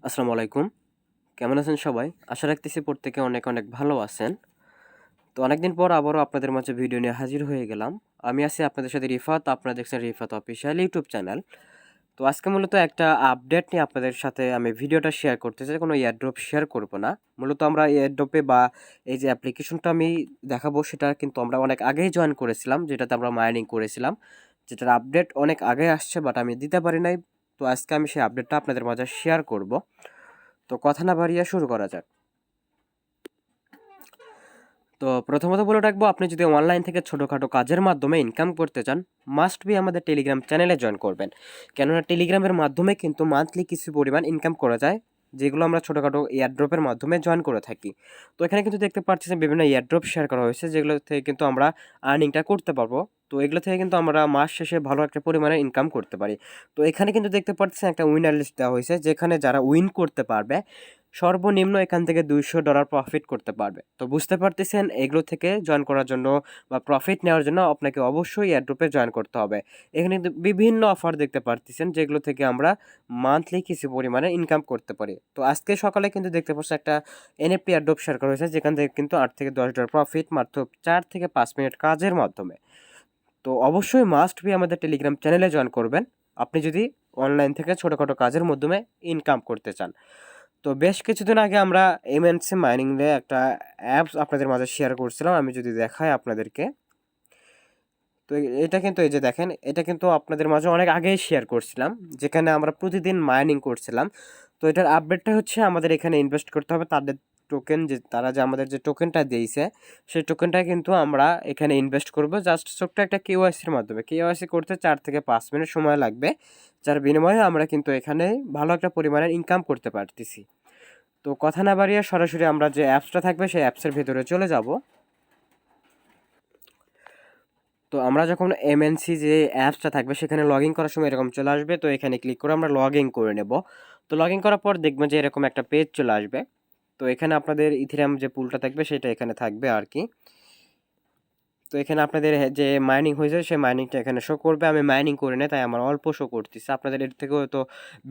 আসসালামু আলাইকুম। কেমন আছেন সবাই? আশা রাখতেছি প্রত্যেকে অনেক অনেক ভালো আছেন। তো অনেকদিন পর আবারও আপনাদের মাঝে ভিডিও নিয়ে হাজির হয়ে গেলাম। আমি আছি আপনাদের সাথে রিফাত। আপনারা দেখছেন রিফাত অফিসিয়াল ইউটিউব চ্যানেল। তো আজকে মূলত একটা আপডেট নিয়ে আপনাদের সাথে আমি ভিডিওটা শেয়ার করতে চাই। কোনো এয়ারড্রপ শেয়ার করব না। মূলত আমরা এয়ারড্রপে বা এই যে অ্যাপ্লিকেশনটা আমি দেখাবো সেটা কিন্তু আমরা অনেক আগেই জয়েন করেছিলাম, যেটাতে আমরা মাইনিং করেছিলাম। যেটার আপডেট অনেক আগে আসছে বাট আমি দিতে পারি নাই। তো আজকে আমি সেই আপডেটটা আপনাদের মাঝে শেয়ার করব। তো কথা না বাড়িয়ে শুরু করা যাক। তো প্রথমত বলে রাখবো, আপনি যদি অনলাইন থেকে ছোটোখাটো কাজের মাধ্যমে ইনকাম করতে চান, মাস্ট বি আমাদের টেলিগ্রাম চ্যানেলে জয়েন করবেন। কেননা টেলিগ্রামের মাধ্যমে কিন্তু মান্থলি কিছু পরিমাণ ইনকাম করা যায়, যেগুলো আমরা ছোটোখাটো এয়ারড্রপের মাধ্যমে জয়েন করে থাকি। তো এখানে কিন্তু দেখতে পাচ্ছি যে বিভিন্ন এয়ারড্রপ শেয়ার করা হয়েছে, যেগুলো থেকে কিন্তু আমরা আর্নিংটা করতে পারবো। তো এগুলো থেকে কিন্তু আমরা মাস শেষে ভালো একটা পরিমাণে ইনকাম করতে পারি। তো এখানে কিন্তু দেখতে পাচ্ছেন একটা উইনার লিস্ট দেওয়া হয়েছে, যেখানে যারা উইন করতে পারবে সর্বনিম্ন এখান থেকে $200 প্রফিট করতে পারবে। তো বুঝতে পারতেছেন, এগুলো থেকে জয়েন করার জন্য বা প্রফিট নেওয়ার জন্য আপনাকে অবশ্যই এয়ারড্রপে জয়েন করতে হবে। এখানে কিন্তু বিভিন্ন অফার দেখতে পারতেছেন, যেগুলো থেকে আমরা মান্থলি কিছু পরিমাণে ইনকাম করতে পারি। তো আজকে সকালে কিন্তু দেখতে পাচ্ছি একটা এনএফটি এয়ারড্রপ শেয়ার করা হয়েছে, যেখান থেকে কিন্তু $8 থেকে $10 প্রফিট মাত্র 4 থেকে 5 মিনিট কাজের মাধ্যমে। তো অবশ্যই মাস্ট বি আমাদের টেলিগ্রাম চ্যানেলে জয়েন করবেন, আপনি যদি অনলাইন থেকে ছোটোখাটো কাজের মাধ্যমে ইনকাম করতে চান। তো বেশ কিছুদিন আগে আমরা এমএনসি মাইনিং এ একটা অ্যাপস আপনাদের মাঝে শেয়ার করছিলাম। আমি যদি দেখাই আপনাদেরকে, তো এটা কিন্তু এই যে দেখেন, এটা কিন্তু আপনাদের মাঝে অনেক আগেই শেয়ার করছিলাম, যেখানে আমরা প্রতিদিন মাইনিং করছিলাম। তো এটার আপডেটটা হচ্ছে আমাদের এখানে ইনভেস্ট করতে হবে তাদের টোকেন, যে তারা যে আমাদের যে টোকেনটা দিয়েছে সেই টোকেনটা কিন্তু আমরা এখানে ইনভেস্ট করব জাস্ট ছোট্ট একটা কেওয়াইসির মাধ্যমে। কেওয়াইসি করতে 4 থেকে 5 মিনিট সময় লাগবে, যার বিনিময়ে আমরা কিন্তু এখানে ভালো একটা পরিমাণের ইনকাম করতে পারতেছি। তো কথা না বাড়িয়ে সরাসরি আমরা যে অ্যাপসটা থাকবে সেই অ্যাপসের ভেতরে চলে যাব। তো আমরা যখন এমএনসি যে অ্যাপসটা থাকবে সেখানে লগ ইন করার সময় এরকম চলে আসবে। তো এখানে ক্লিক করে আমরা লগ ইন করে নেব। তো লগ ইন করার পর দেখবেন যে এরকম একটা পেজ চলে আসবে। তো এখানে আপনাদের ইথেরিয়াম যে পুলটা থাকবে সেটা এখানে থাকবে আর কি। তো এখানে আপনাদের যে মাইনিং হয়েছে সেই মাইনিংটা এখানে শো করবে। আমি মাইনিং করি না, তাই আমার অল্প শো করতেছে, আপনাদের এর থেকেও হয়তো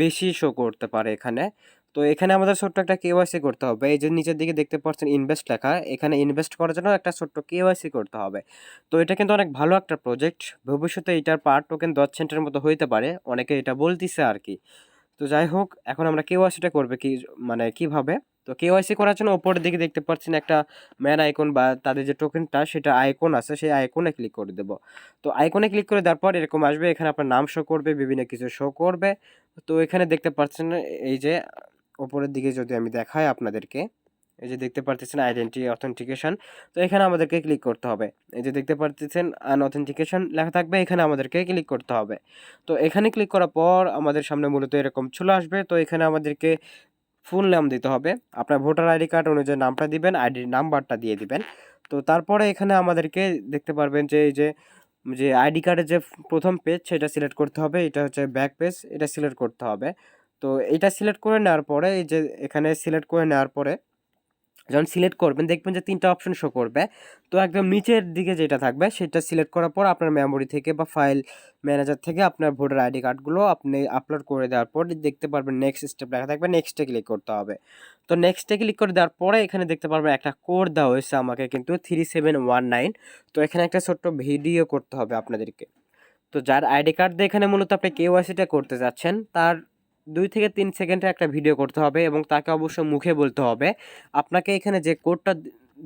বেশি শো করতে পারে এখানে। তো এখানে আমাদের ছোট্ট একটা কেওয়াইসি করতে হবে। এই যে নিচের দিকে দেখতে পাচ্ছেন ইনভেস্ট লেখা, এখানে ইনভেস্ট করার জন্য একটা ছোট্ট কেওয়াইসি করতে হবে। তো এটা কিন্তু অনেক ভালো একটা প্রজেক্ট, ভবিষ্যতে এটার পার টোকেন 10 সেন্টের মতো হইতে পারে, অনেকে এটা বলতিছে আর কি। তো যাই হোক, এখন আমরা কেওয়াইসিটা করবে কি, মানে কিভাবে? তো কেওয়াইসি করার জন্য উপরের দিকে দেখতে পাচ্ছেন একটা ম্যান আইকন বা তাদের যে টোকেনটা সেটা আইকন আছে, সেই আইকনে ক্লিক করে দেব। তো আইকনে ক্লিক করে দেওয়ার পর এরকম আসবে, এখানে আপনার নাম শো করবে, বিভিন্ন কিছু শো করবে। তো এখানে দেখতে পাচ্ছেন এই যে উপরের দিকে যদি আমি দেখাই আপনাদেরকে, এই যে দেখতে পারতেছেন আইডেন্টি অথেন্টিকেশন। তো এখানে আমাদেরকে ক্লিক করতে হবে। এই যে দেখতে পারতেছেন আনঅথেন্টিকেশন লেখা থাকবে, এখানে আমাদেরকে ক্লিক করতে হবে। তো এখানে ক্লিক করার পর আমাদের সামনে মূলত এরকম চলে আসবে। তো এখানে আমাদেরকে ফুল নাম দিতে হবে, আপনার ভোটার আইডি কার্ড অনুযায়ী নামটা দিবেন, আইডি নাম্বারটা দিয়ে দিবেন। তো তারপরে এখানে আমাদেরকে দেখতে পারবেন যে এই যে যে আইডি কার্ডের যে প্রথম পেজ সেটা সিলেক্ট করতে হবে, এটা হচ্ছে ব্যাক পেজ, এটা সিলেক্ট করতে হবে। তো এটা সিলেক্ট করে নেওয়ার পরে এই যে এখানে সিলেক্ট করে নেওয়ার পরে যখন সিলেক্ট করবেন দেখবেন যে 3টা অপশন শো করবে। তো একদম নিচের দিকে যেটা থাকবে সেটা সিলেক্ট করার পর আপনার মেমোরি থেকে বা ফাইল ম্যানেজার থেকে আপনার ভোটার আইডি কার্ডগুলো আপনি আপলোড করে দেওয়ার পর দেখতে পারবেন নেক্সট স্টেপ লেখা থাকবে, নেক্সটে ক্লিক করতে হবে। তো নেক্সটে ক্লিক করে দেওয়ার পরে এখানে দেখতে পারবেন একটা কোড দেওয়া হয়েছে আমাকে কিন্তু 3719। তো এখানে একটা ছোট্ট ভিডিও করতে হবে আপনাদেরকে। তো যার আইডি কার্ড দিয়ে এখানে মূলত আপনি কেওয়াইসিটা করতে যাচ্ছেন, তার 2 থেকে 3 সেকেন্ডের একটা ভিডিও করতে হবে এবং তাকে অবশ্যই মুখে বলতে হবে। আপনাকে এখানে যে কোডটা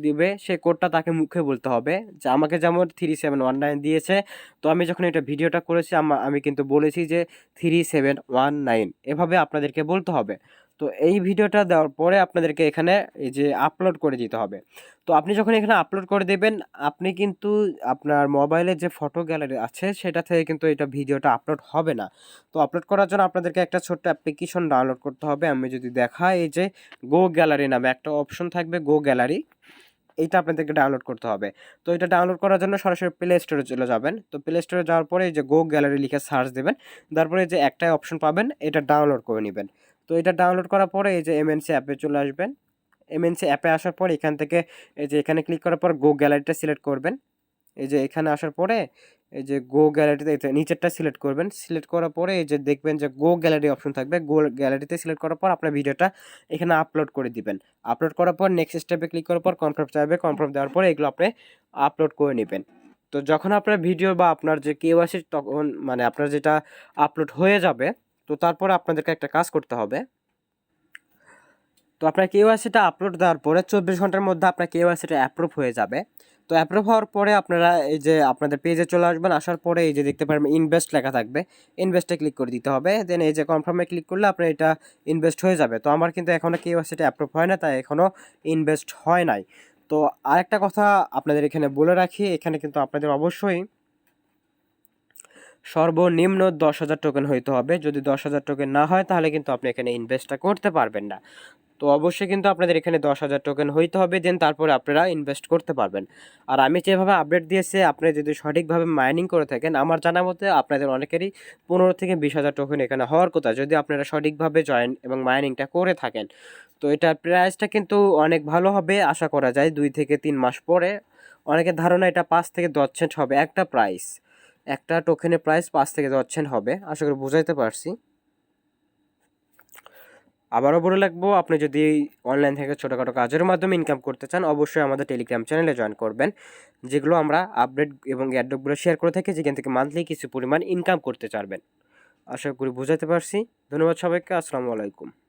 দিবে সেই কোডটা তাকে মুখে বলতে হবে, যে আমাকে যেমন 3719 দিয়েছে। তো আমি যখন এটা ভিডিওটা করেছি আমি কিন্তু বলেছি যে 3719, এভাবে আপনাদেরকে বলতে হবে। তো এই ভিডিওটা দেওয়ার পরে আপনাদেরকে এখানে এই যে আপলোড করে দিতে হবে। তো আপনি যখন এখানে আপলোড করে দেবেন, আপনি কিন্তু আপনার মোবাইলে যে ফটো গ্যালারি আছে সেটা থেকে কিন্তু এটা ভিডিওটা আপলোড হবে না। তো আপলোড করার জন্য আপনাদেরকে একটা ছোট্ট অ্যাপ্লিকেশন ডাউনলোড করতে হবে। আমি যদি দেখাই, এই যে গো গ্যালারি নামে একটা অপশন থাকবে, গো গ্যালারি, এইটা আপনাদেরকে ডাউনলোড করতে হবে। তো এটা ডাউনলোড করার জন্য সরাসরি প্লে স্টোরে চলে যাবেন। তো প্লে স্টোরে যাওয়ার পরে এই যে গো গ্যালারি লিখে সার্চ দেবেন, তারপরে যে একটাই অপশন পাবেন, এটা ডাউনলোড করে নেবেন। তো এটা ডাউনলোড করার পরে এই যে এমএনসি অ্যাপে চলে আসবেন। এমএনসি অ্যাপে আসার পর এখান থেকে এই যে এখানে ক্লিক করার পর গো গ্যালারিটা সিলেক্ট করবেন। এই যে এখানে আসার পরে এই যে গো গ্যালারিতে নিচেরটা সিলেক্ট করবেন। সিলেক্ট করার পরে এই যে দেখবেন যে গো গ্যালারি অপশন থাকবে। গো গ্যালারিতে সিলেক্ট করার পর আপনার ভিডিওটা এখানে আপলোড করে দিবেন। আপলোড করার পর নেক্সট স্টেপে ক্লিক করার পর কনফার্ম চাইবে। কনফার্ম দেওয়ার পরে এগুলো আপনি আপলোড করে নেবেন। তো যখন আপনার ভিডিও বা আপনার যে কেওয়াইসি তখন মানে আপনার যেটা আপলোড হয়ে যাবে, তো তারপরে আপনাদেরকে একটা কাজ করতে হবে। তো আপনার কেওয়াইসিটা আপলোড দেওয়ার পরে 24 ঘন্টার মধ্যে আপনার কেওয়াইসিটা অ্যাপ্রুভ হয়ে যাবে। তো অ্যাপ্রুভ হওয়ার পরে আপনারা এই যে আপনাদের পেজে চলে আসবেন। আসার পরে এই যে দেখতে পারবেন ইনভেস্ট লেখা থাকবে, ইনভেস্টে ক্লিক করে দিতে হবে। দেন এই যে কনফার্মে ক্লিক করলে আপনার এটা ইনভেস্ট হয়ে যাবে। তো আমার কিন্তু এখনও কেওয়াইসিটা অ্যাপ্রুভ হয় না, তাই এখনও ইনভেস্ট হয় নাই। তো আরেকটা কথা আপনাদের এখানে বলে রাখি, এখানে কিন্তু আপনাদের অবশ্যই সর্বনিম্ন 10,000 টোকেন হইতে হবে। যদি 10,000 টোকেন না হয় তাহলে কিন্তু আপনি এখানে ইনভেস্টটা করতে পারবেন না। তো অবশ্যই কিন্তু আপনাদের এখানে 10,000 টোকেন হইতে হবে, দেন তারপরে আপনারা ইনভেস্ট করতে পারবেন। আর আমি যেভাবে আপডেট দিয়েছি, আপনি যদি সঠিকভাবে মাইনিং করে থাকেন, আমার জানা মতে আপনাদের অনেকেরই 15 থেকে 20,000 টোকেন এখানে হওয়ার কথা, যদি আপনারা সঠিকভাবে জয়েন এবং মাইনিংটা করে থাকেন। তো এটার প্রাইসটা কিন্তু অনেক ভালো হবে আশা করা যায় 2 থেকে 3 মাস পরে। অনেকের ধারণা এটা 5 থেকে 10 সেন্ট হবে একটা প্রাইস, একটা টোকেনের প্রাইস 5 থেকে 10 সেন্ট হবে। আশা করি বুঝাইতে পারছি। আবারও বলে রাখবো, আপনি যদি অনলাইন থেকে ছোটোখাটো কাজের মাধ্যমে ইনকাম করতে চান, অবশ্যই আমাদের টেলিগ্রাম চ্যানেলে জয়েন করবেন, যেগুলো আমরা আপডেট এবং অ্যাড্রপগুলো শেয়ার করে থাকি, যেখান থেকে মান্থলি কিছু পরিমাণ ইনকাম করতে চাইবেন। আশা করি বুঝাতে পারছি। ধন্যবাদ সবাইকে। আসসালামু আলাইকুম।